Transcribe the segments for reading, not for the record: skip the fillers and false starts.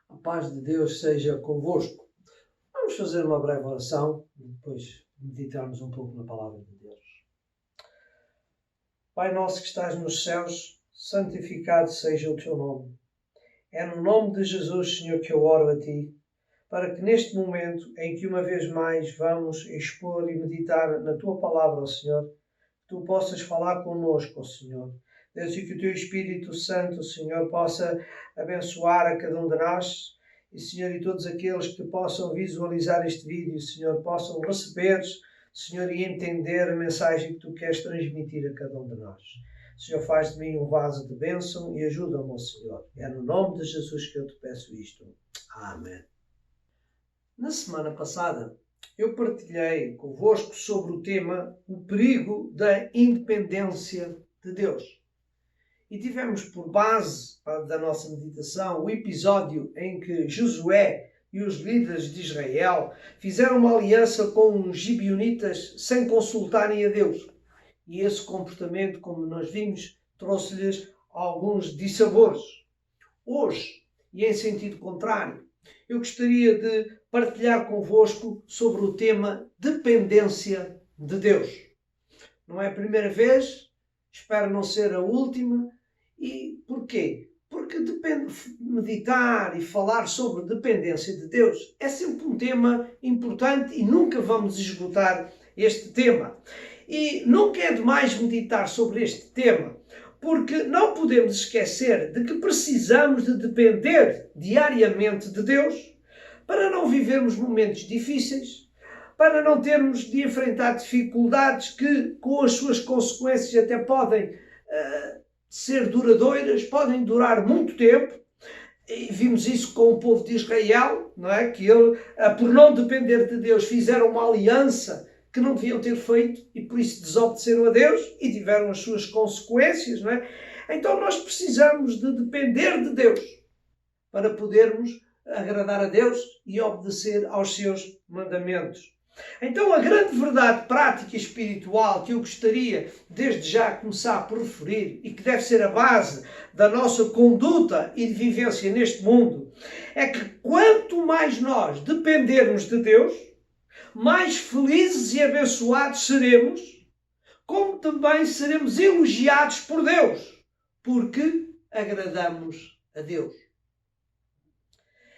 A paz de Deus seja convosco. Vamos fazer uma breve oração e depois meditarmos um pouco na palavra de Deus. Pai nosso que estás nos céus, santificado seja o teu nome. É no nome de Jesus, Senhor, que eu oro a ti, para que neste momento em que uma vez mais vamos expor e meditar na tua palavra, ó Senhor, tu possas falar connosco, ó Senhor. Deus, e que o teu Espírito Santo, Senhor, possa abençoar a cada um de nós e, Senhor, e todos aqueles que possam visualizar este vídeo, Senhor, possam receber, Senhor, e entender a mensagem que tu queres transmitir a cada um de nós. Senhor, faz de mim um vaso de bênção e ajuda-me, ó Senhor. É no nome de Jesus que eu te peço isto. Amém. Na semana passada, eu partilhei convosco sobre o tema o perigo da independência de Deus. E tivemos por base da nossa meditação o episódio em que Josué e os líderes de Israel fizeram uma aliança com os gibeonitas sem consultarem a Deus. E esse comportamento, como nós vimos, trouxe-lhes alguns dissabores. Hoje, e em sentido contrário, eu gostaria de partilhar convosco sobre o tema dependência de Deus. Não é a primeira vez, espero não ser a última. E porquê? Porque meditar e falar sobre dependência de Deus é sempre um tema importante e nunca vamos esgotar este tema. E nunca é demais meditar sobre este tema, porque não podemos esquecer de que precisamos de depender diariamente de Deus para não vivermos momentos difíceis, para não termos de enfrentar dificuldades que, com as suas consequências, até podem ser duradouras, podem durar muito tempo. E vimos isso com o povo de Israel, não é? Que ele, por não depender de Deus, fizeram uma aliança que não deviam ter feito e por isso desobedeceram a Deus e tiveram as suas consequências, não é? Então nós precisamos de depender de Deus para podermos agradar a Deus e obedecer aos seus mandamentos. Então a grande verdade prática e espiritual que eu gostaria desde já começar por referir e que deve ser a base da nossa conduta e de vivência neste mundo é que quanto mais nós dependermos de Deus, mais felizes e abençoados seremos, como também seremos elogiados por Deus, porque agradamos a Deus.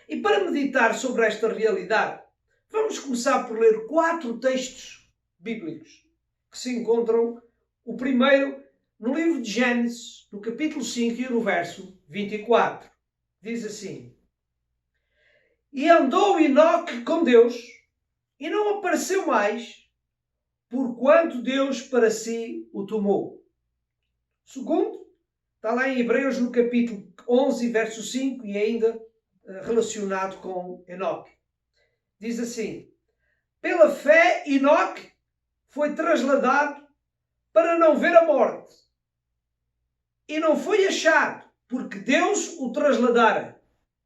E para meditar sobre esta realidade, vamos começar por ler 4 textos bíblicos que se encontram, o primeiro no livro de Gênesis, no capítulo 5 e no verso 24. Diz assim: E andou Enoque com Deus, e não apareceu mais, porquanto Deus para si o tomou. Segundo, está lá em Hebreus no capítulo 11, verso 5, e ainda relacionado com Enoque. Diz assim: Pela fé, Enoque foi trasladado para não ver a morte. E não foi achado, porque Deus o trasladara,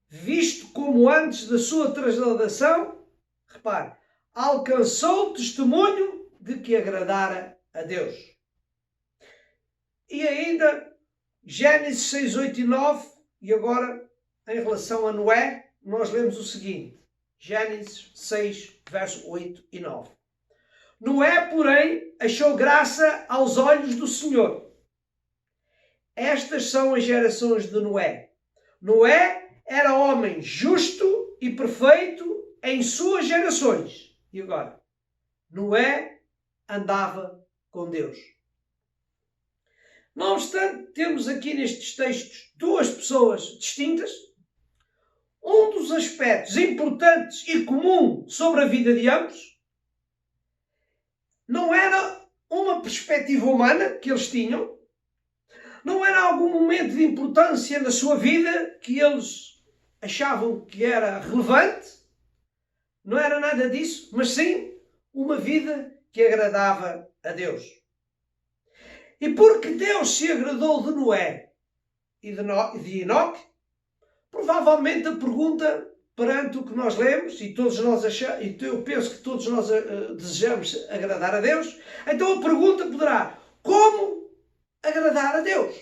visto como antes da sua trasladação, repare, alcançou o testemunho de que agradara a Deus. E ainda, Gênesis 6, 8 e 9, e agora, em relação a Noé, nós lemos o seguinte. Gênesis 6, verso 8 e 9. Noé, porém, achou graça aos olhos do Senhor. Estas são as gerações de Noé. Noé era homem justo e perfeito em suas gerações. E agora? Noé andava com Deus. Não obstante, temos aqui nestes textos 2 pessoas distintas. Um dos aspectos importantes e comum sobre a vida de ambos não era uma perspectiva humana que eles tinham, não era algum momento de importância na sua vida que eles achavam que era relevante, não era nada disso, mas sim uma vida que agradava a Deus. E porque Deus se agradou de Noé e de Enoque, provavelmente a pergunta perante o que nós lemos, e todos nós achamos, e eu penso que todos nós desejamos agradar a Deus, então a pergunta poderá: como agradar a Deus?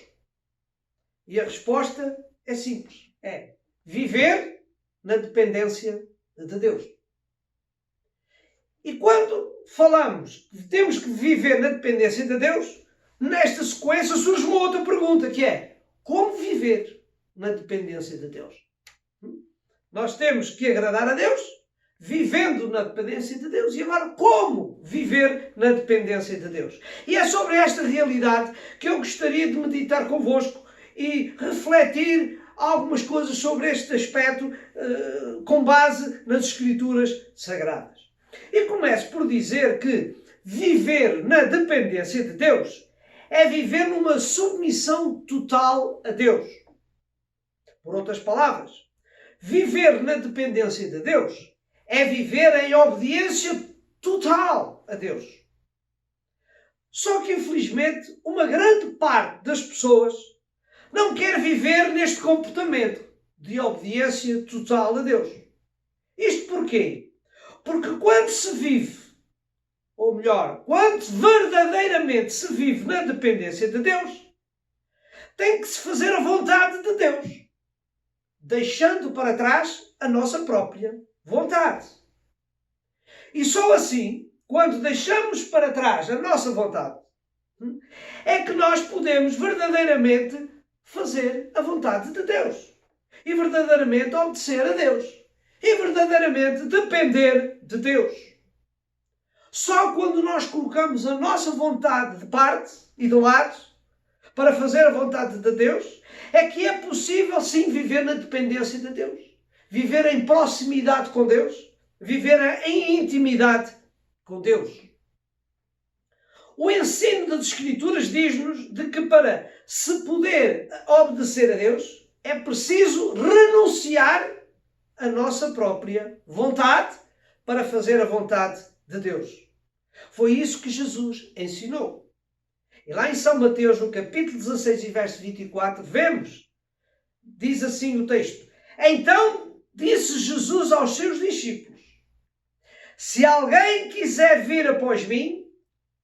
E a resposta é simples, é viver na dependência de Deus. E quando falamos que temos que viver na dependência de Deus, nesta sequência surge uma outra pergunta, que é: como viver na dependência de Deus? Nós temos que agradar a Deus, vivendo na dependência de Deus. E agora, como viver na dependência de Deus? E é sobre esta realidade que eu gostaria de meditar convosco e refletir algumas coisas sobre este aspecto com base nas Escrituras Sagradas. E começo por dizer que viver na dependência de Deus é viver numa submissão total a Deus. Por outras palavras, viver na dependência de Deus é viver em obediência total a Deus. Só que, infelizmente, uma grande parte das pessoas não quer viver neste comportamento de obediência total a Deus. Isto porquê? Porque quando se vive, ou melhor, quando verdadeiramente se vive na dependência de Deus, tem que se fazer a vontade de Deus, deixando para trás a nossa própria vontade. E só assim, quando deixamos para trás a nossa vontade, é que nós podemos verdadeiramente fazer a vontade de Deus. E verdadeiramente obedecer a Deus. E verdadeiramente depender de Deus. Só quando nós colocamos a nossa vontade de parte e de lado para fazer a vontade de Deus, é que é possível sim viver na dependência de Deus. Viver em proximidade com Deus. Viver em intimidade com Deus. O ensino das Escrituras diz-nos de que para se poder obedecer a Deus é preciso renunciar à nossa própria vontade para fazer a vontade de Deus. Foi isso que Jesus ensinou. E lá em São Mateus, no capítulo 16 e verso 24, vemos, diz assim o texto: Então disse Jesus aos seus discípulos: Se alguém quiser vir após mim,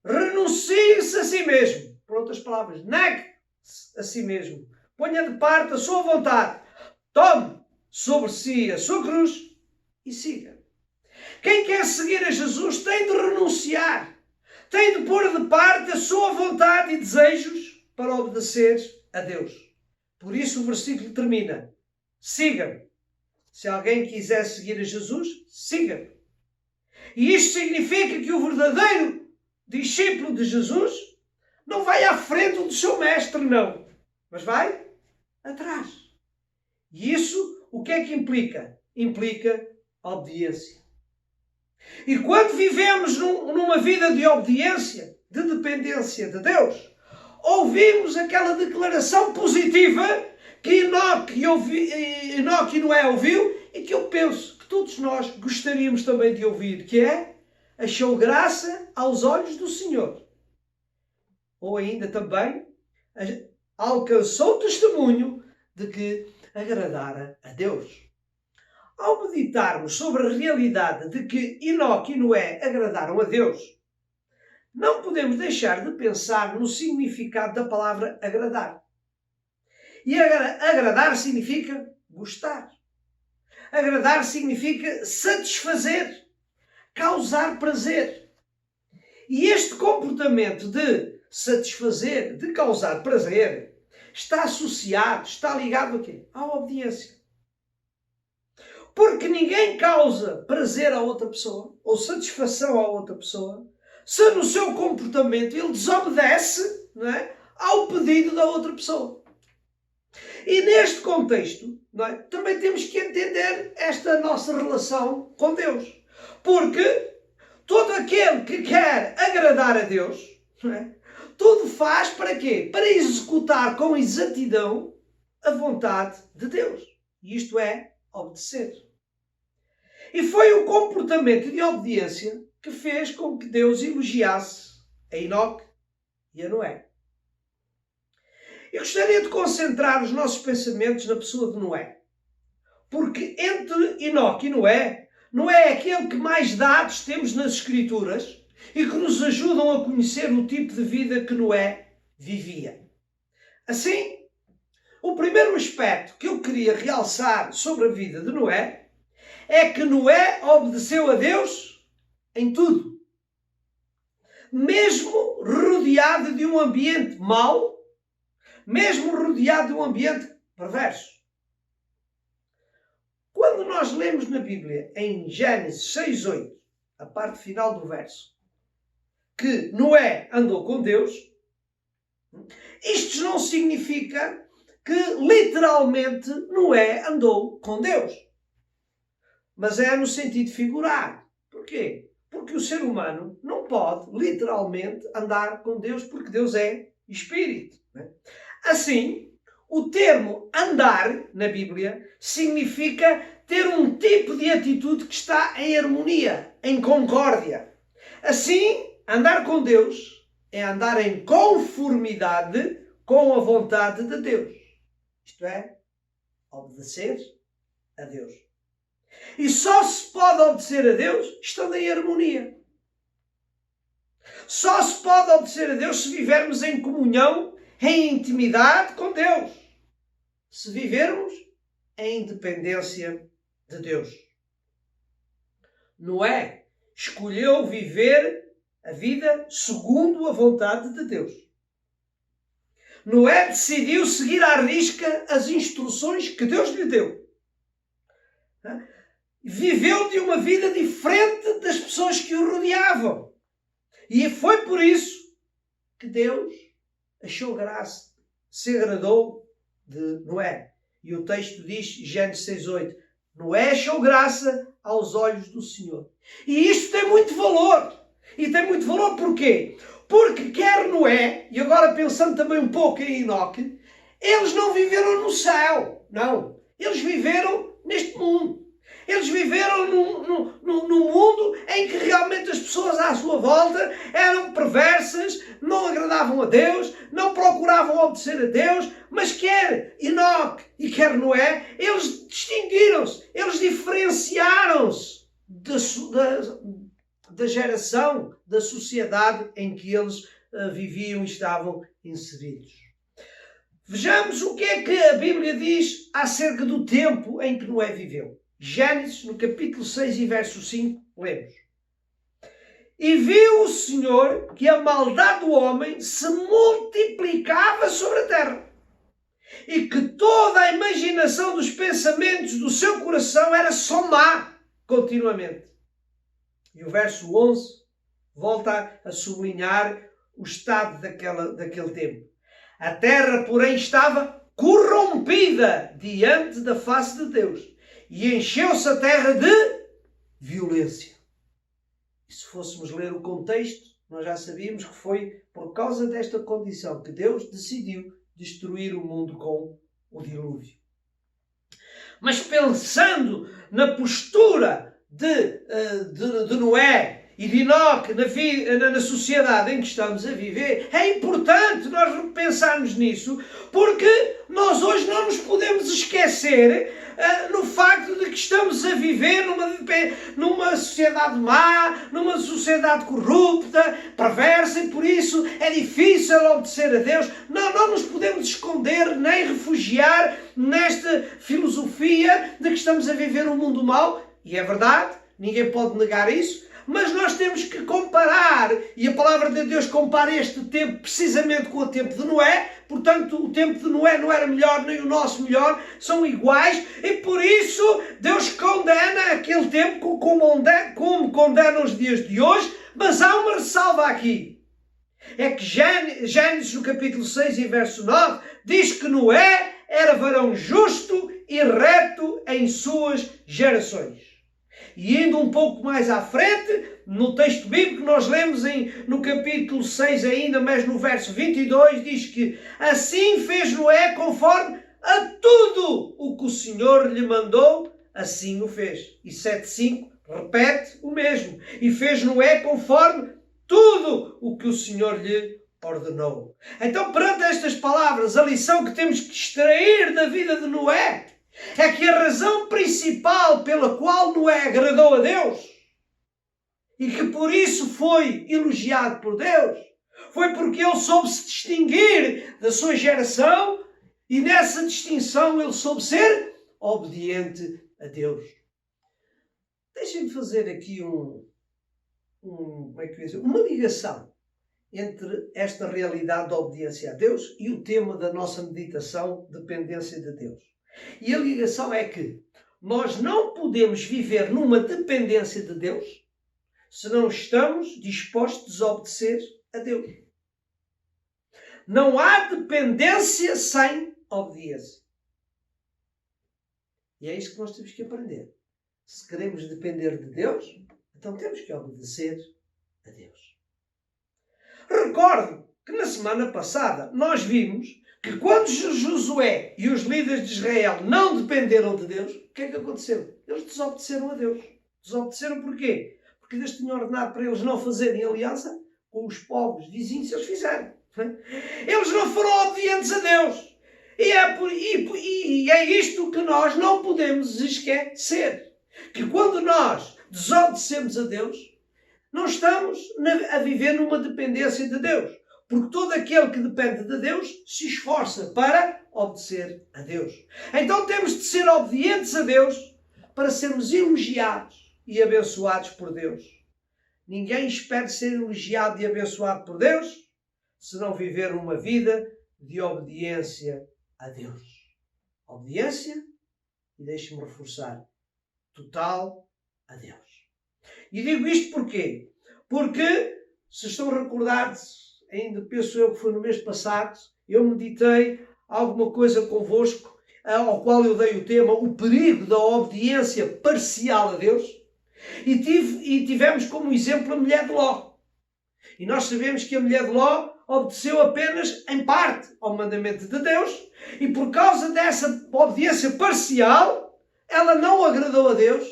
renuncie-se a si mesmo. Por outras palavras, negue-se a si mesmo. Ponha de parte a sua vontade. Tome sobre si a sua cruz e siga. Quem quer seguir a Jesus tem de renunciar. Tem de pôr de parte a sua vontade e desejos para obedecer a Deus. Por isso o versículo termina: siga-me. Se alguém quiser seguir a Jesus, siga-me. E isto significa que o verdadeiro discípulo de Jesus não vai à frente do seu mestre, não. Mas vai atrás. E isso o que é que implica? Implica obediência. E quando vivemos numa vida de obediência, de dependência de Deus, ouvimos aquela declaração positiva que Enoque e Noé ouviu e que eu penso que todos nós gostaríamos também de ouvir, que é: achou graça aos olhos do Senhor. Ou ainda também, alcançou testemunho de que agradara a Deus. Ao meditarmos sobre a realidade de que Enoque e Noé agradaram a Deus, não podemos deixar de pensar no significado da palavra agradar. E agradar significa gostar. Agradar significa satisfazer, causar prazer. E este comportamento de satisfazer, de causar prazer, está associado, está ligado a quê? À obediência. Porque ninguém causa prazer a outra pessoa, ou satisfação a outra pessoa, se no seu comportamento ele desobedece, não é, ao pedido da outra pessoa. E neste contexto, não é, também temos que entender esta nossa relação com Deus. Porque todo aquele que quer agradar a Deus, não é, tudo faz para quê? Para executar com exatidão a vontade de Deus. E isto é obedecer. E foi o comportamento de obediência que fez com que Deus elogiasse a Enoque e a Noé. Eu gostaria de concentrar os nossos pensamentos na pessoa de Noé. Porque entre Enoque e Noé, Noé é aquele que mais dados temos nas Escrituras e que nos ajudam a conhecer o tipo de vida que Noé vivia. Assim, o primeiro aspecto que eu queria realçar sobre a vida de Noé é que Noé obedeceu a Deus em tudo. Mesmo rodeado de um ambiente mau, mesmo rodeado de um ambiente perverso. Quando nós lemos na Bíblia, em Gênesis 6:8, a parte final do verso, que Noé andou com Deus, isto não significa que literalmente Noé andou com Deus. Mas é no sentido figurado. Porquê? Porque o ser humano não pode literalmente andar com Deus, porque Deus é Espírito. Né? Assim, o termo andar na Bíblia significa ter um tipo de atitude que está em harmonia, em concórdia. Assim, andar com Deus é andar em conformidade com a vontade de Deus. Isto é, obedecer a Deus. E só se pode obedecer a Deus estando em harmonia. Só se pode obedecer a Deus se vivermos em comunhão, em intimidade com Deus. Se vivermos em dependência de Deus. Noé escolheu viver a vida segundo a vontade de Deus. Noé decidiu seguir à risca as instruções que Deus lhe deu. Viveu de uma vida diferente das pessoas que o rodeavam. E foi por isso que Deus achou graça, se agradou de Noé. E o texto diz, Gênesis 6:8, Noé achou graça aos olhos do Senhor. E isto tem muito valor. E tem muito valor porquê? Porque quer Noé, e agora pensando também um pouco em Enoque, eles não viveram no céu. Não. Eles viveram neste mundo. Eles viveram num mundo em que realmente as pessoas à sua volta eram perversas, não agradavam a Deus, não procuravam obedecer a Deus, mas quer Enoque e quer Noé, eles distinguiram-se, eles diferenciaram-se da geração, da sociedade em que eles viviam e estavam inseridos. Vejamos o que é que a Bíblia diz acerca do tempo em que Noé viveu. Gênesis, no capítulo 6 e verso 5, lemos. E viu o Senhor que a maldade do homem se multiplicava sobre a terra, e que toda a imaginação dos pensamentos do seu coração era só má, continuamente. E o verso 11 volta a sublinhar o estado daquele tempo. A terra, porém, estava corrompida diante da face de Deus, e encheu-se a terra de violência. E se fôssemos ler o contexto, nós já sabíamos que foi por causa desta condição que Deus decidiu destruir o mundo com o dilúvio. Mas pensando na postura de Noé e de Enoque na sociedade em que estamos a viver, é importante nós repensarmos nisso, porque nós hoje não nos podemos esquecer no facto de que estamos a viver numa sociedade má, numa sociedade corrupta, perversa, e por isso é difícil obedecer a Deus. Não nos podemos esconder nem refugiar nesta filosofia de que estamos a viver um mundo mau, e é verdade, ninguém pode negar isso. Mas nós temos que comparar, e a palavra de Deus compara este tempo precisamente com o tempo de Noé. Portanto, o tempo de Noé não era melhor, nem o nosso melhor, são iguais, e por isso Deus condena aquele tempo como condena os dias de hoje. Mas há uma ressalva aqui. É que Gênesis, no capítulo 6 e verso 9, diz que Noé era varão justo e reto em suas gerações. E indo um pouco mais à frente, no texto bíblico nós lemos no capítulo 6 ainda, mas no verso 22, diz que assim fez Noé conforme a tudo o que o Senhor lhe mandou, assim o fez. E 7:5 repete o mesmo. E fez Noé conforme tudo o que o Senhor lhe ordenou. Então, perante estas palavras, a lição que temos que extrair da vida de Noé é que a razão principal pela qual Noé agradou a Deus e que por isso foi elogiado por Deus foi porque ele soube se distinguir da sua geração, e nessa distinção ele soube ser obediente a Deus. Deixem-me fazer aqui uma ligação entre esta realidade da obediência a Deus e o tema da nossa meditação, dependência de Deus. E a ligação é que nós não podemos viver numa dependência de Deus se não estamos dispostos a obedecer a Deus. Não há dependência sem obediência. E é isso que nós temos que aprender. Se queremos depender de Deus, então temos que obedecer a Deus. Recordo que na semana passada nós vimos que quando Josué e os líderes de Israel não dependeram de Deus, o que é que aconteceu? Eles desobedeceram a Deus. Desobedeceram porquê? Porque Deus tinha ordenado para eles não fazerem aliança com os povos vizinhos, eles fizeram. Eles não foram obedientes a Deus. E é isto que nós não podemos esquecer. Que quando nós desobedecemos a Deus, não estamos a viver numa dependência de Deus. Porque todo aquele que depende de Deus se esforça para obedecer a Deus. Então temos de ser obedientes a Deus para sermos elogiados e abençoados por Deus. Ninguém espera ser elogiado e abençoado por Deus se não viver uma vida de obediência a Deus. Obediência, e deixe-me reforçar, total a Deus. E digo isto porquê? Porque, se estão recordados, ainda penso eu que foi no mês passado, eu meditei alguma coisa convosco, ao qual eu dei o tema, o perigo da obediência parcial a Deus, e tivemos como exemplo a mulher de Ló. E nós sabemos que a mulher de Ló obedeceu apenas em parte ao mandamento de Deus, e por causa dessa obediência parcial, ela não agradou a Deus,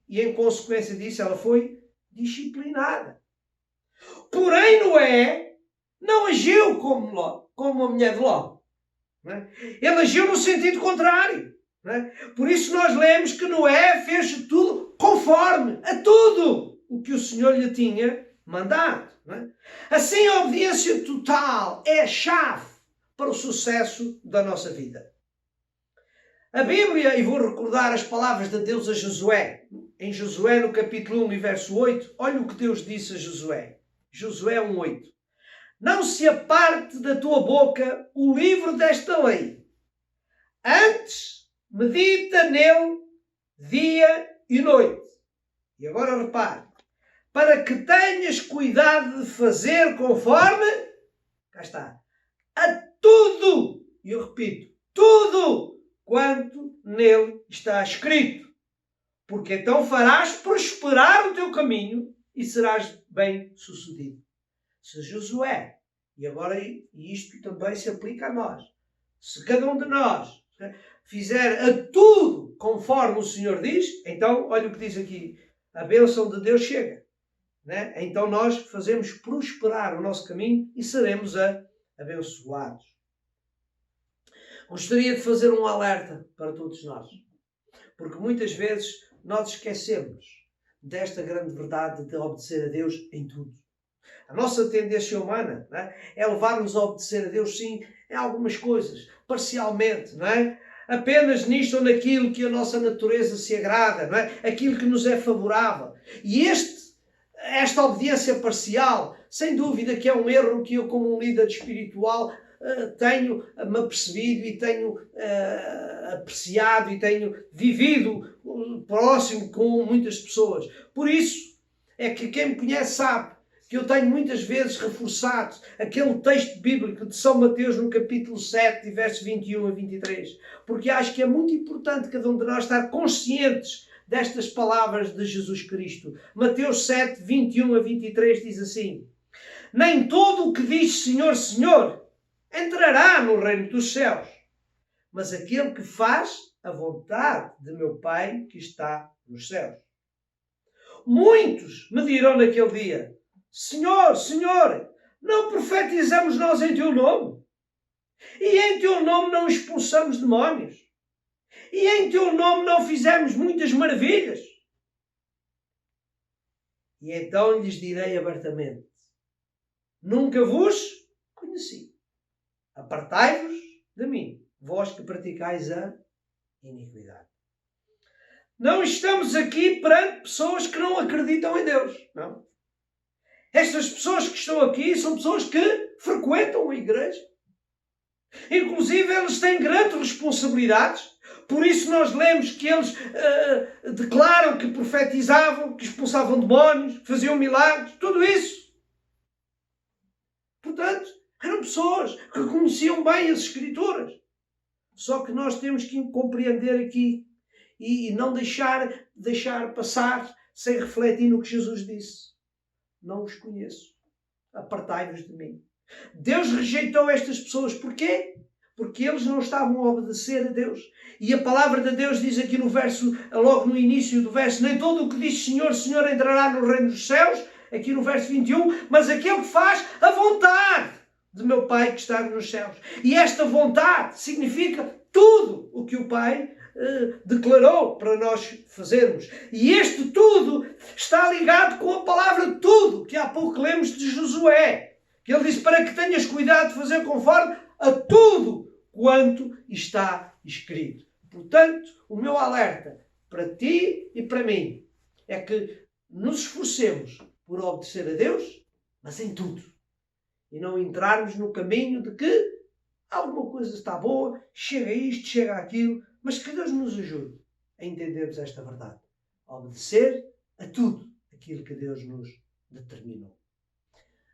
e em consequência disso ela foi disciplinada. Porém, Noé não agiu como a mulher de Ló. Ele agiu no sentido contrário. Por isso nós lemos que Noé fez tudo conforme a tudo o o que o Senhor lhe tinha mandado. Não é? Assim, a obediência total é a chave para o sucesso da nossa vida. A Bíblia, e vou recordar as palavras de Deus a Josué, em Josué no capítulo 1 e verso 8, olha o que Deus disse a Josué. Josué 1:8. Não se aparte da tua boca o livro desta lei. Antes, medita nele dia e noite. E agora repare. Para que tenhas cuidado de fazer conforme, cá está, a tudo, e eu repito, tudo quanto nele está escrito. Porque então farás prosperar o teu caminho e serás bem sucedido. Se Josué, e agora isto também se aplica a nós, se cada um de nós fizer a tudo conforme o Senhor diz, então, olha o que diz aqui, a bênção de Deus chega. Né? Então nós fazemos prosperar o nosso caminho e seremos abençoados. Gostaria de fazer um alerta para todos nós, porque muitas vezes nós esquecemos desta grande verdade de obedecer a Deus em tudo. A nossa tendência humana, não é? É levar-nos a obedecer a Deus, sim, em algumas coisas, parcialmente, não é? Apenas nisto ou naquilo que a nossa natureza se agrada, não é? Aquilo que nos é favorável. E esta obediência parcial, sem dúvida que é um erro que eu, como um líder espiritual, tenho-me apercebido e tenho apreciado e tenho vivido próximo com muitas pessoas. Por isso é que quem me conhece sabe que eu tenho muitas vezes reforçado aquele texto bíblico de São Mateus no capítulo 7, versos 21 a 23. Porque acho que é muito importante cada um de nós estar conscientes destas palavras de Jesus Cristo. Mateus 7, 21 a 23 diz assim: nem todo o que diz Senhor, Senhor entrará no reino dos céus, mas aquele que faz a vontade de meu Pai que está nos céus. Muitos me dirão naquele dia: Senhor, Senhor, não profetizamos nós em teu nome? E em teu nome não expulsamos demónios? E em teu nome não fizemos muitas maravilhas? E então lhes direi abertamente: nunca vos conheci. Apartai-vos de mim, vós que praticais a iniquidade. Não estamos aqui perante pessoas que não acreditam em Deus, não. Estas pessoas que estão aqui são pessoas que frequentam a igreja. Inclusive, eles têm grandes responsabilidades. Por isso nós lemos que eles declaram que profetizavam, que expulsavam demónios, que faziam milagres, tudo isso. Portanto, eram pessoas que conheciam bem as Escrituras. Só que nós temos que compreender aqui e não deixar passar sem refletir no que Jesus disse. Não os conheço. Apartai-vos de mim. Deus rejeitou estas pessoas. Porquê? Porque eles não estavam a obedecer a Deus. E a palavra de Deus diz aqui no verso, logo no início do verso, nem todo o que diz Senhor, Senhor entrará no reino dos céus, aqui no verso 21, mas aquele que faz a vontade de meu Pai que está nos céus. E esta vontade significa tudo o que o Pai declarou para nós fazermos. E este tudo está ligado com a palavra tudo, que há pouco lemos de Josué. Que ele disse para que tenhas cuidado de fazer conforme a tudo quanto está escrito. Portanto, o meu alerta para ti e para mim é que nos esforcemos por obedecer a Deus, mas em tudo. E não entrarmos no caminho de que alguma coisa está boa, chega isto, chega aquilo, mas que Deus nos ajude a entendermos esta verdade. A obedecer a tudo aquilo que Deus nos determinou.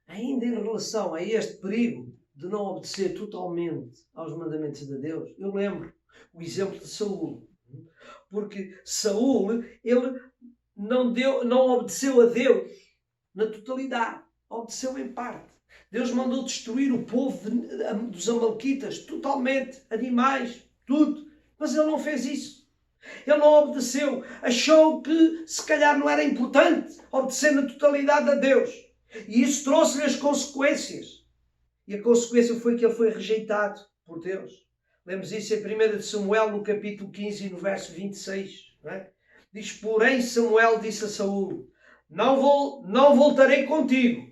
Ainda em relação a este perigo de não obedecer totalmente aos mandamentos de Deus, eu lembro o exemplo de Saul. Porque Saul, ele não obedeceu a Deus na totalidade, obedeceu em parte. Deus mandou destruir o povo dos Amalequitas totalmente, animais, tudo. Mas ele não fez isso. Ele não obedeceu. Achou que se calhar não era importante obedecer na totalidade a Deus. E isso trouxe-lhe as consequências. E a consequência foi que ele foi rejeitado por Deus. Lemos isso em 1 Samuel, no capítulo 15 e no verso 26. Não é? Diz, porém Samuel disse a Saul: não voltarei contigo,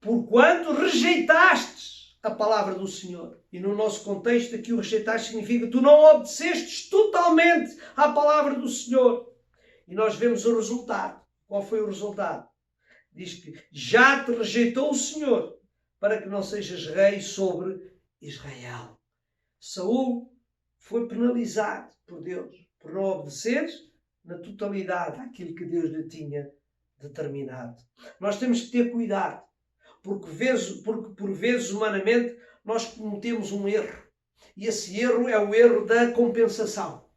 porquanto rejeitaste a palavra do Senhor. E no nosso contexto aqui o rejeitar significa que tu não obedecestes totalmente à palavra do Senhor. E nós vemos o resultado. Qual foi o resultado? Diz que já te rejeitou o Senhor para que não sejas rei sobre Israel. Saul foi penalizado por Deus por não obedecer na totalidade àquilo que Deus lhe tinha determinado. Nós temos que ter cuidado, porque por vezes humanamente nós cometemos um erro. E esse erro é o erro da compensação.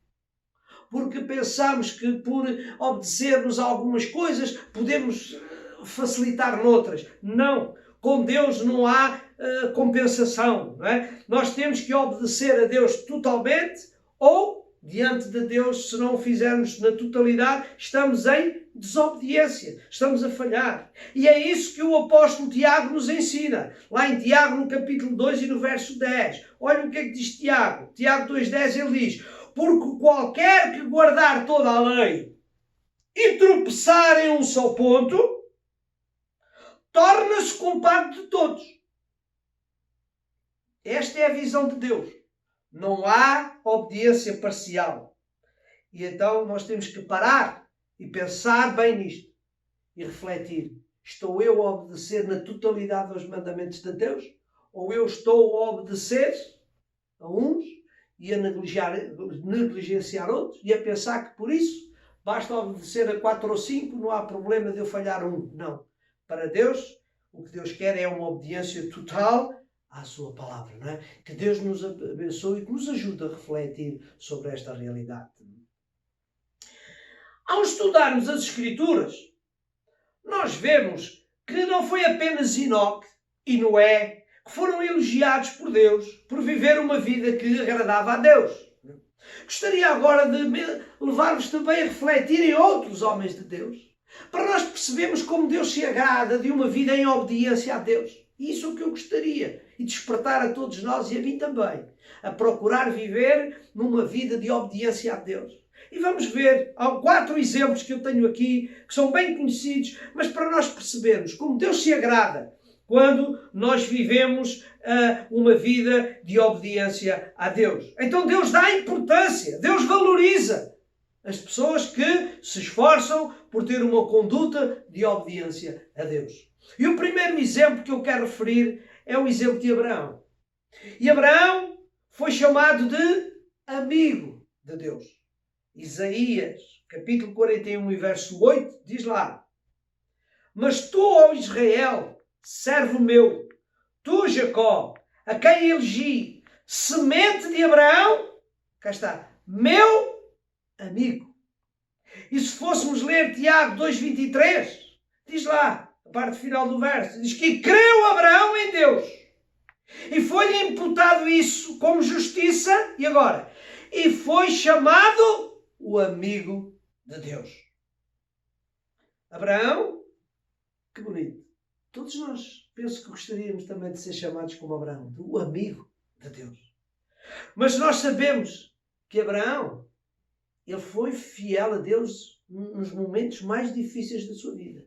Porque pensamos que por obedecermos a algumas coisas podemos facilitar noutras. Não. Com Deus não há compensação. Não é? Nós temos que obedecer a Deus totalmente ou, diante de Deus, se não o fizermos na totalidade, estamos em desobediência. Estamos a falhar. E é isso que o apóstolo Tiago nos ensina. Lá em Tiago, no capítulo 2 e no verso 10. Olha o que é que diz Tiago. Tiago 2,10, ele diz: porque qualquer que guardar toda a lei e tropeçar em um só ponto, torna-se culpado de todos. Esta é a visão de Deus. Não há obediência parcial. E então nós temos que parar e pensar bem nisto. E refletir. Estou eu a obedecer na totalidade aos mandamentos de Deus? Ou eu estou a obedecer a uns e a negligenciar outros? E a pensar que por isso basta obedecer a 4 ou 5, não há problema de eu falhar um. Não. Para Deus, o que Deus quer é uma obediência total à sua palavra. Não é? Que Deus nos abençoe e que nos ajude a refletir sobre esta realidade. Ao estudarmos as Escrituras, nós vemos que não foi apenas Enoque e Noé que foram elogiados por Deus por viver uma vida que agradava a Deus. Gostaria agora de levar-vos também a refletir em outros homens de Deus, para nós percebermos como Deus se agrada de uma vida em obediência a Deus. E isso é o que eu gostaria, e despertar a todos nós e a mim também, a procurar viver numa vida de obediência a Deus. E vamos ver, há 4 exemplos que eu tenho aqui, que são bem conhecidos, mas para nós percebermos como Deus se agrada quando nós vivemos uma vida de obediência a Deus. Então Deus dá importância, Deus valoriza as pessoas que se esforçam por ter uma conduta de obediência a Deus. E o primeiro exemplo que eu quero referir é o exemplo de Abraão. E Abraão foi chamado de amigo de Deus. Isaías, capítulo 41 e verso 8, diz lá: mas tu, ó Israel, servo meu, tu, Jacó, a quem elegi, semente de Abraão, cá está, meu amigo. E se fôssemos ler Tiago 2,23, diz lá, a parte final do verso, diz que creu Abraão em Deus e foi-lhe imputado isso como justiça, e agora? E foi chamado o amigo de Deus. Abraão, que bonito. Todos nós, penso que gostaríamos também de ser chamados como Abraão, o amigo de Deus. Mas nós sabemos que Abraão, ele foi fiel a Deus nos momentos mais difíceis da sua vida.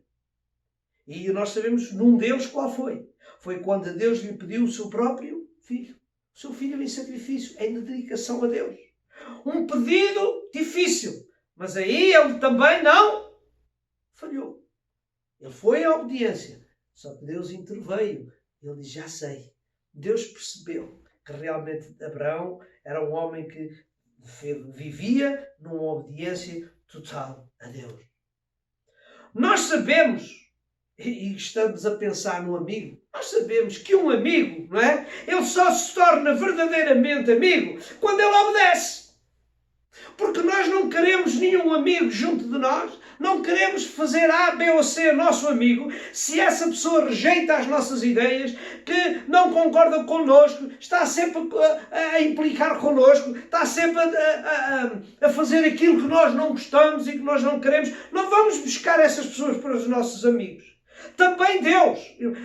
E nós sabemos num deles qual foi. Foi quando Deus lhe pediu o seu próprio filho. O seu filho em sacrifício, em dedicação a Deus. Um pedido difícil. Mas aí ele também não falhou. Ele foi à obediência. Só que Deus interveio. Ele diz, já sei. Deus percebeu que realmente Abraão era um homem que vivia numa obediência total a Deus. Nós sabemos, e estamos a pensar no amigo, nós sabemos que um amigo, não é? Ele só se torna verdadeiramente amigo quando ele obedece. Porque nós não queremos nenhum amigo junto de nós, não queremos fazer A, B ou C nosso amigo, se essa pessoa rejeita as nossas ideias, que não concorda connosco, está sempre a implicar connosco, está sempre a fazer aquilo que nós não gostamos e que nós não queremos. Não vamos buscar essas pessoas para os nossos amigos. Também Deus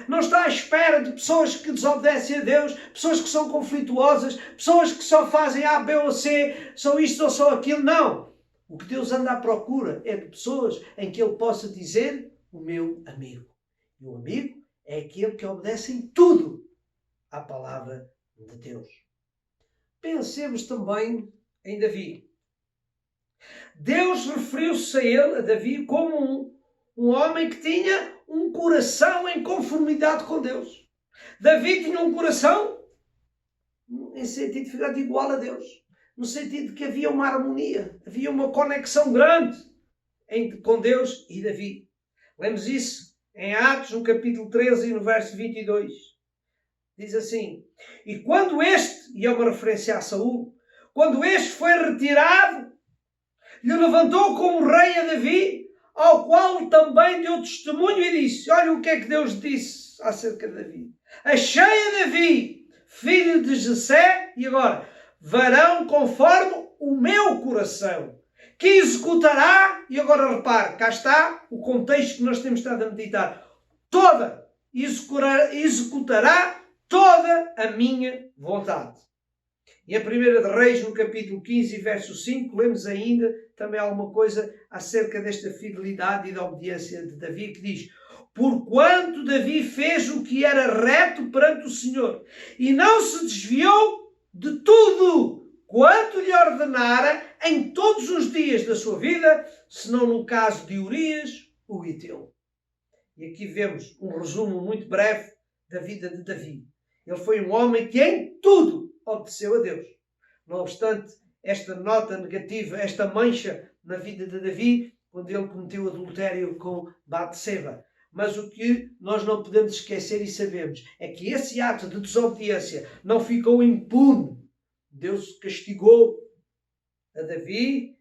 não está à espera de pessoas que desobedecem a Deus, pessoas que são conflituosas, pessoas que só fazem A, B ou C, são isto ou só aquilo. Não. O que Deus anda à procura é de pessoas em que Ele possa dizer o meu amigo. E o amigo é aquele que obedece em tudo à palavra de Deus. Pensemos também em Davi. Deus referiu-se a ele, a Davi, como um homem que tinha um coração em conformidade com Deus. Davi tinha um coração, em sentido figurado, igual a Deus. No sentido de que havia uma harmonia, havia uma conexão grande com Deus e Davi. Lemos isso em Atos, no capítulo 13 e no verso 22. Diz assim: e quando este, e é uma referência a Saul, quando este foi retirado, lhe levantou como rei a Davi, ao qual também deu testemunho e disse, olha o que é que Deus disse acerca de Davi. Achei a Davi, filho de Jessé, e agora, varão conforme o meu coração, que executará, e agora repare, cá está o contexto que nós temos estado a meditar, executará toda a minha vontade. E a 1 de Reis, no capítulo 15, verso 5, lemos ainda também alguma coisa acerca desta fidelidade e da obediência de Davi, que diz, porquanto Davi fez o que era reto perante o Senhor, e não se desviou de tudo quanto lhe ordenara em todos os dias da sua vida, senão no caso de Urias, o Hiteu. E aqui vemos um resumo muito breve da vida de Davi. Ele foi um homem que em tudo obedeceu a Deus. Não obstante esta nota negativa, esta mancha na vida de Davi, quando ele cometeu adultério com Batseba. Mas o que nós não podemos esquecer e sabemos é que esse ato de desobediência não ficou impune. Deus castigou a Davi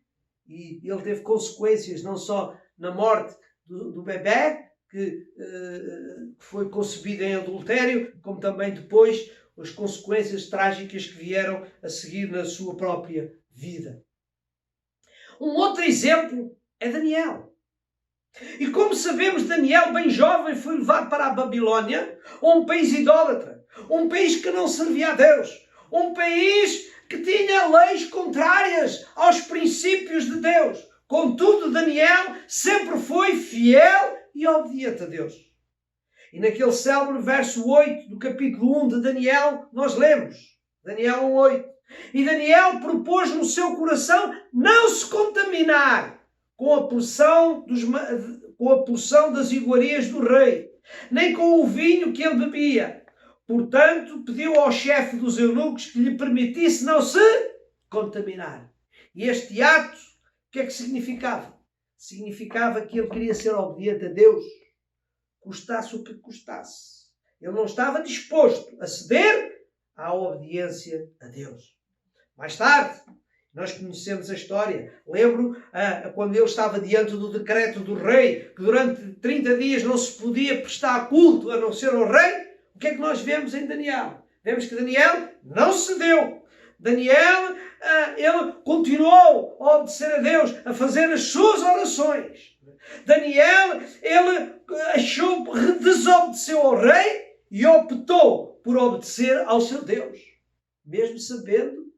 e ele teve consequências não só na morte do bebé, que foi concebido em adultério, como também depois as consequências trágicas que vieram a seguir na sua própria vida. Um outro exemplo é Daniel. E como sabemos, Daniel, bem jovem, foi levado para a Babilónia, um país idólatra, um país que não servia a Deus, um país que tinha leis contrárias aos princípios de Deus. Contudo, Daniel sempre foi fiel e obediente a Deus. E naquele célebre verso 8 do capítulo 1 de Daniel, nós lemos, Daniel 1:8, e Daniel propôs no seu coração não se contaminar com a porção das iguarias do rei, nem com o vinho que ele bebia. Portanto, pediu ao chefe dos eunucos que lhe permitisse não se contaminar. E este ato, o que é que significava? Significava que ele queria ser obediente a Deus, custasse o que custasse. Ele não estava disposto a ceder à obediência a Deus. Mais tarde, nós conhecemos a história. Lembro quando ele estava diante do decreto do rei, que durante 30 dias não se podia prestar culto a não ser ao rei. O que é que nós vemos em Daniel? Vemos que Daniel não cedeu. Daniel, ele continuou a obedecer a Deus, a fazer as suas orações. Daniel, ele desobedeceu ao rei e optou por obedecer ao seu Deus. Mesmo sabendo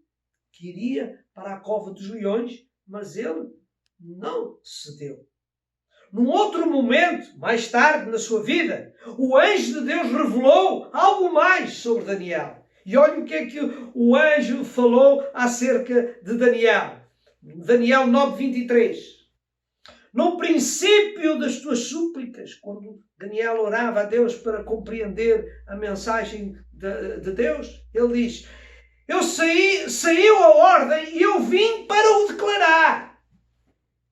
que iria para a cova dos leões, mas ele não cedeu. Num outro momento, mais tarde na sua vida, o anjo de Deus revelou algo mais sobre Daniel. E olha o que é que o anjo falou acerca de Daniel. Daniel 9:23. No princípio das tuas súplicas, quando Daniel orava a Deus para compreender a mensagem de Deus, ele diz, saiu a ordem e eu vim para o declarar.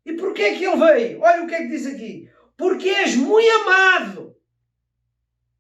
E porquê é que ele veio? Olha o que é que diz aqui. Porque és muito amado.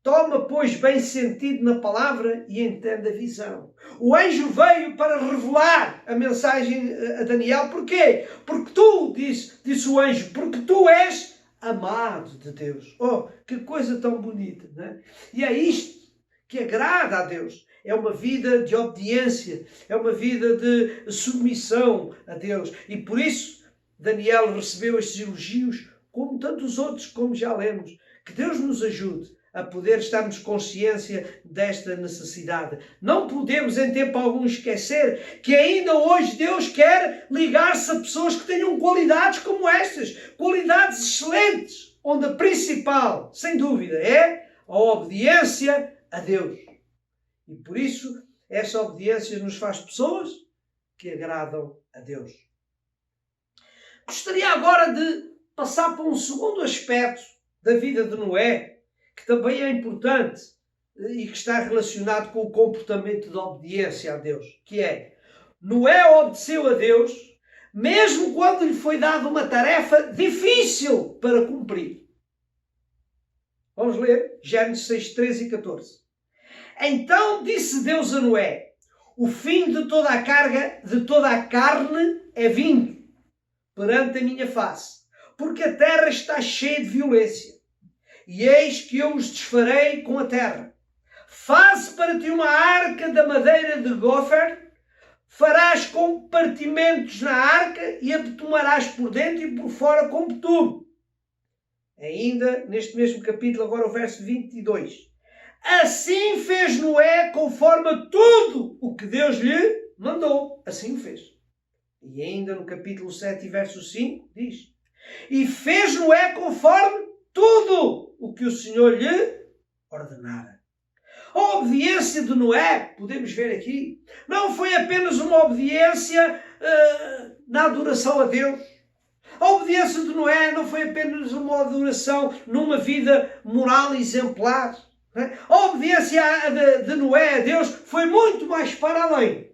Toma, pois, bem sentido na palavra e entende a visão. O anjo veio para revelar a mensagem a Daniel. Porquê? Porque tu, disse o anjo, porque tu és amado de Deus. Oh, que coisa tão bonita, não é? E é isto que agrada a Deus. É uma vida de obediência, é uma vida de submissão a Deus. E por isso, Daniel recebeu estes elogios, como tantos outros, como já lemos. Que Deus nos ajude a poder estarmos consciência desta necessidade. Não podemos em tempo algum esquecer que ainda hoje Deus quer ligar-se a pessoas que tenham qualidades como estas, qualidades excelentes. onde a principal, sem dúvida, é a obediência a Deus. E por isso, essa obediência nos faz pessoas que agradam a Deus. Gostaria agora de passar para um segundo aspecto da vida de Noé, que também é importante e que está relacionado com o comportamento de obediência a Deus, que é: Noé obedeceu a Deus mesmo quando lhe foi dada uma tarefa difícil para cumprir. Vamos ler Gênesis 6, 13 e 14. Então disse Deus a Noé: o fim de toda a carga, de toda a carne é vindo perante a minha face, porque a terra está cheia de violência. E eis que eu os desfarei com a terra. Faze para ti uma arca da madeira de gofer, farás compartimentos na arca e a betumarás por dentro e por fora com betume. Ainda neste mesmo capítulo, agora o verso 22. Assim fez Noé conforme tudo o que Deus lhe mandou. Assim o fez. E ainda no capítulo 7, verso 5, diz: e fez Noé conforme tudo o que o Senhor lhe ordenara. A obediência de Noé, podemos ver aqui, não foi apenas uma obediência na adoração a Deus. A obediência de Noé não foi apenas uma adoração numa vida moral exemplar. A obediência de Noé a Deus foi muito mais para além.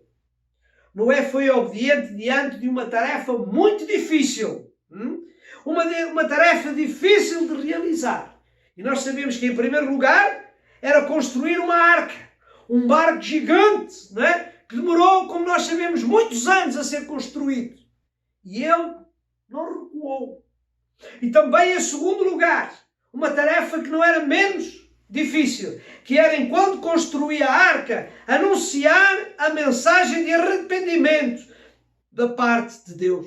Noé foi obediente diante de uma tarefa muito difícil. Uma tarefa difícil de realizar. E nós sabemos que, em primeiro lugar, era construir uma arca. Um barco gigante, não é? Que demorou, como nós sabemos, muitos anos a ser construído. E ele não recuou. E também, em segundo lugar, uma tarefa que não era menos difícil, que era, enquanto construía a arca, anunciar a mensagem de arrependimento da parte de Deus.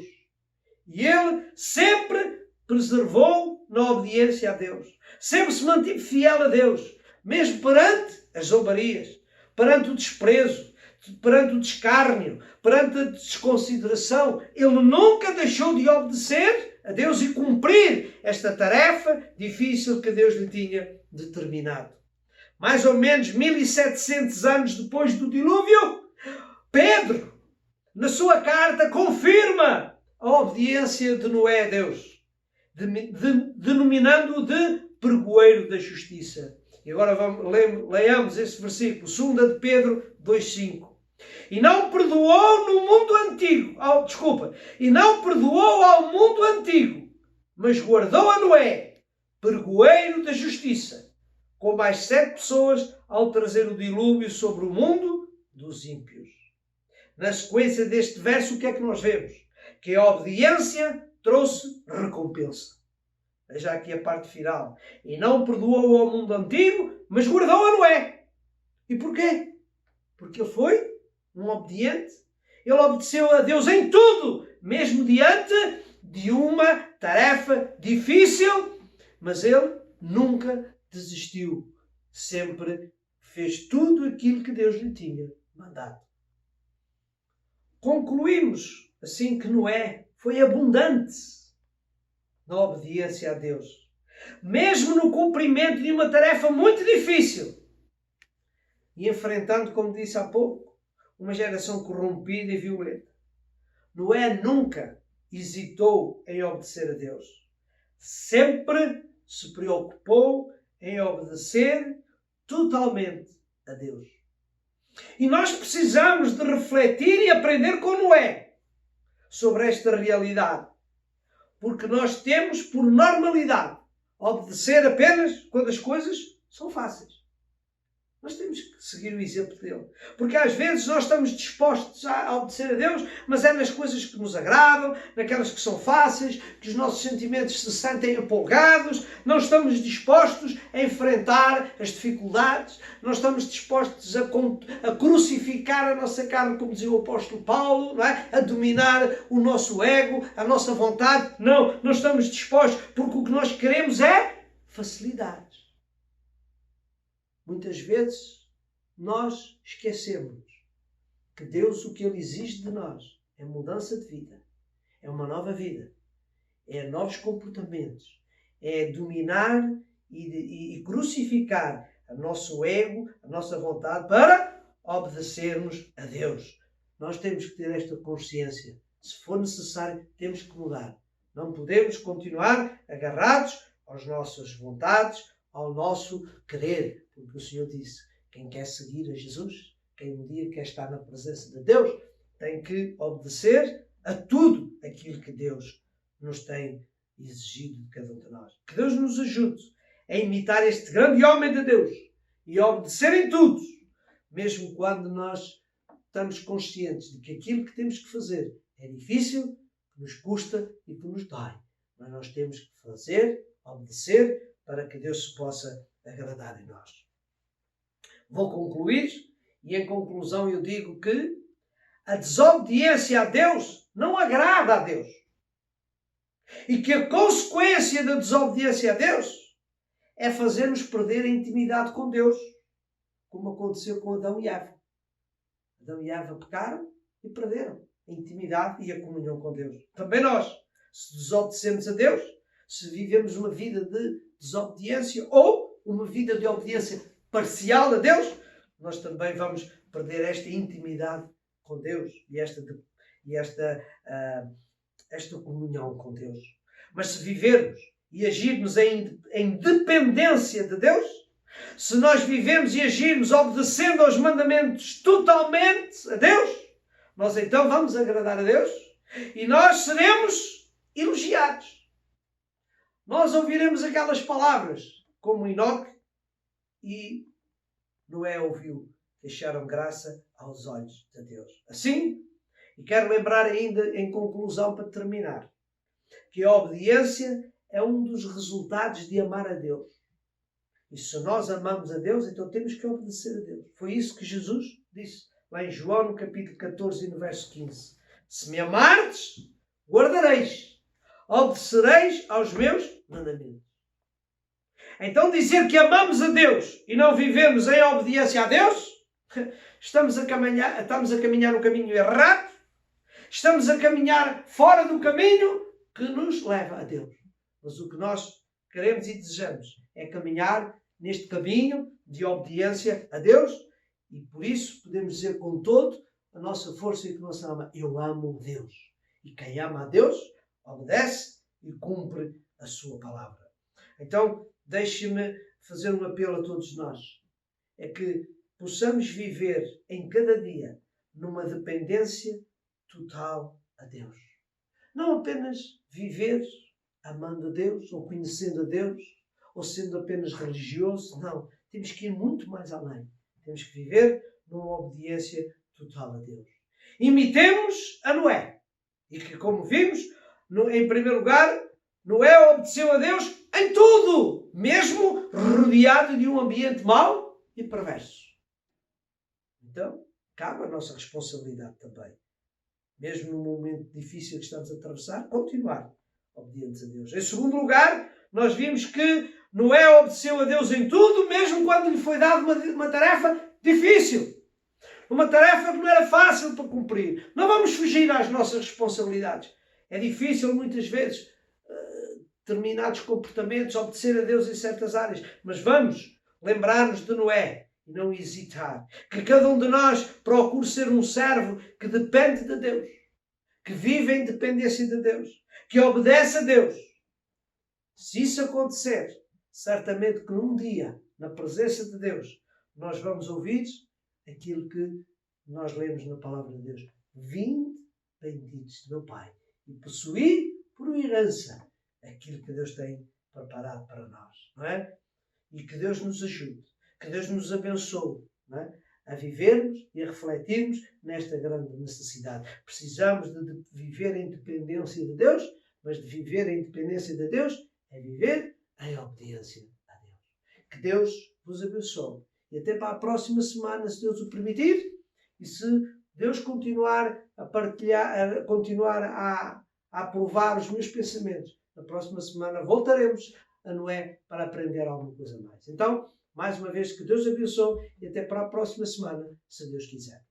E ele sempre preservou na obediência a Deus. Sempre se manteve fiel a Deus, mesmo perante as zombarias, perante o desprezo, perante o descárnio, perante a desconsideração. Ele nunca deixou de obedecer a Deus e cumprir esta tarefa difícil que Deus lhe tinha determinado. Mais ou menos 1700 anos depois do dilúvio, Pedro, na sua carta, confirma a obediência de Noé a Deus, denominando-o de pregoeiro da justiça. E agora leiamos esse versículo, 2 de Pedro 2,5. E não perdoou no mundo antigo, e não perdoou ao mundo antigo, mas guardou a Noé, pregoeiro da justiça, com mais 7 pessoas, ao trazer o dilúvio sobre o mundo dos ímpios. Na sequência deste verso, o que é que nós vemos? Que a obediência trouxe recompensa. Veja aqui a parte final. E não perdoou ao mundo antigo, mas guardou a Noé. E porquê? Porque ele foi um obediente. Ele obedeceu a Deus em tudo, mesmo diante de uma tarefa difícil, mas ele nunca desistiu. Sempre fez tudo aquilo que Deus lhe tinha mandado. Concluímos assim que Noé foi abundante na obediência a Deus, mesmo no cumprimento de uma tarefa muito difícil e enfrentando, como disse há pouco, uma geração corrompida e violenta. Noé nunca hesitou em obedecer a Deus. Sempre se preocupou em obedecer totalmente a Deus. E nós precisamos de refletir e aprender com Noé sobre esta realidade. Porque nós temos, por normalidade, obedecer apenas quando as coisas são fáceis. Nós temos que seguir o exemplo dele. Porque às vezes nós estamos dispostos a obedecer a Deus, mas é nas coisas que nos agradam, naquelas que são fáceis, que os nossos sentimentos se sentem empolgados. Não estamos dispostos a enfrentar as dificuldades. Não estamos dispostos a crucificar a nossa carne, como dizia o apóstolo Paulo, não é? A dominar o nosso ego, a nossa vontade. Não estamos dispostos, porque o que nós queremos é facilidades. Muitas vezes nós esquecemos que Deus, o que Ele exige de nós é mudança de vida, é uma nova vida, é novos comportamentos, é dominar e crucificar o nosso ego, a nossa vontade, para obedecermos a Deus. Nós temos que ter esta consciência. Se for necessário, temos que mudar. Não podemos continuar agarrados às nossas vontades, ao nosso querer. Porque o Senhor disse, quem quer seguir a Jesus, quem um dia quer estar na presença de Deus, tem que obedecer a tudo aquilo que Deus nos tem exigido de cada um de nós. Que Deus nos ajude a imitar este grande homem de Deus e a obedecer em tudo, mesmo quando nós estamos conscientes de que aquilo que temos que fazer é difícil, que nos custa e que nos dói. Mas nós temos que fazer, obedecer, para que Deus se possa agradar em nós. Vou concluir, e em conclusão eu digo que a desobediência a Deus não agrada a Deus. E que a consequência da desobediência a Deus é fazer-nos perder a intimidade com Deus, como aconteceu com Adão e Eva. Adão e Eva pecaram e perderam a intimidade e a comunhão com Deus. Também nós, se desobedecemos a Deus, se vivemos uma vida de desobediência ou uma vida de obediência parcial a Deus, nós também vamos perder esta intimidade com Deus e esta comunhão com Deus. Mas se vivermos e agirmos em dependência de Deus, se nós vivemos e agirmos obedecendo aos mandamentos totalmente a Deus, nós então vamos agradar a Deus e nós seremos elogiados. Nós ouviremos aquelas palavras como Enoque e Noé ouviu, que acharam graça aos olhos de Deus. Assim, e quero lembrar ainda em conclusão para terminar, que a obediência é um dos resultados de amar a Deus. E se nós amamos a Deus, então temos que obedecer a Deus. Foi isso que Jesus disse lá em João, no capítulo 14 e no verso 15. Se me amardes, guardareis, obedecereis aos meus mandamentos. Então dizer que amamos a Deus e não vivemos em obediência a Deus, estamos a caminhar no caminho errado, estamos a caminhar fora do caminho que nos leva a Deus. Mas o que nós queremos e desejamos é caminhar neste caminho de obediência a Deus e por isso podemos dizer com todo a nossa força e a nossa alma, eu amo Deus. E quem ama a Deus, obedece e cumpre a sua palavra. Então, deixe-me fazer um apelo a todos nós. É que possamos viver em cada dia numa dependência total a Deus. Não apenas viver amando a Deus, ou conhecendo a Deus, ou sendo apenas religioso. Não. Temos que ir muito mais além. Temos que viver numa obediência total a Deus. Imitemos a Noé. E que, como vimos, em primeiro lugar, Noé obedeceu a Deus em tudo, mesmo rodeado de um ambiente mau e perverso. Então, cabe a nossa responsabilidade também. Mesmo no momento difícil que estamos a atravessar, continuar obedientes a Deus. Em segundo lugar, nós vimos que Noé obedeceu a Deus em tudo, mesmo quando lhe foi dada uma tarefa difícil. Uma tarefa que não era fácil para cumprir. Não vamos fugir às nossas responsabilidades. É difícil muitas vezes determinados comportamentos, obedecer a Deus em certas áreas. Mas vamos lembrar-nos de Noé e não hesitar. Que cada um de nós procure ser um servo que depende de Deus. Que vive em dependência de Deus. Que obedece a Deus. Se isso acontecer, certamente que num dia, na presença de Deus, nós vamos ouvir aquilo que nós lemos na palavra de Deus. Vinde, benditos de meu Pai, e possuí por herança aquilo que Deus tem preparado para nós. Não é? E que Deus nos ajude, que Deus nos abençoe, não é? A vivermos e a refletirmos nesta grande necessidade. Precisamos de viver em dependência de Deus, mas de viver em dependência de Deus é viver em obediência a Deus. Que Deus vos abençoe. E até para a próxima semana, se Deus o permitir, e se Deus continuar a partilhar, continuar a aprovar os meus pensamentos, na próxima semana voltaremos a Noé para aprender alguma coisa mais. Então, mais uma vez, que Deus abençoe e até para a próxima semana, se Deus quiser.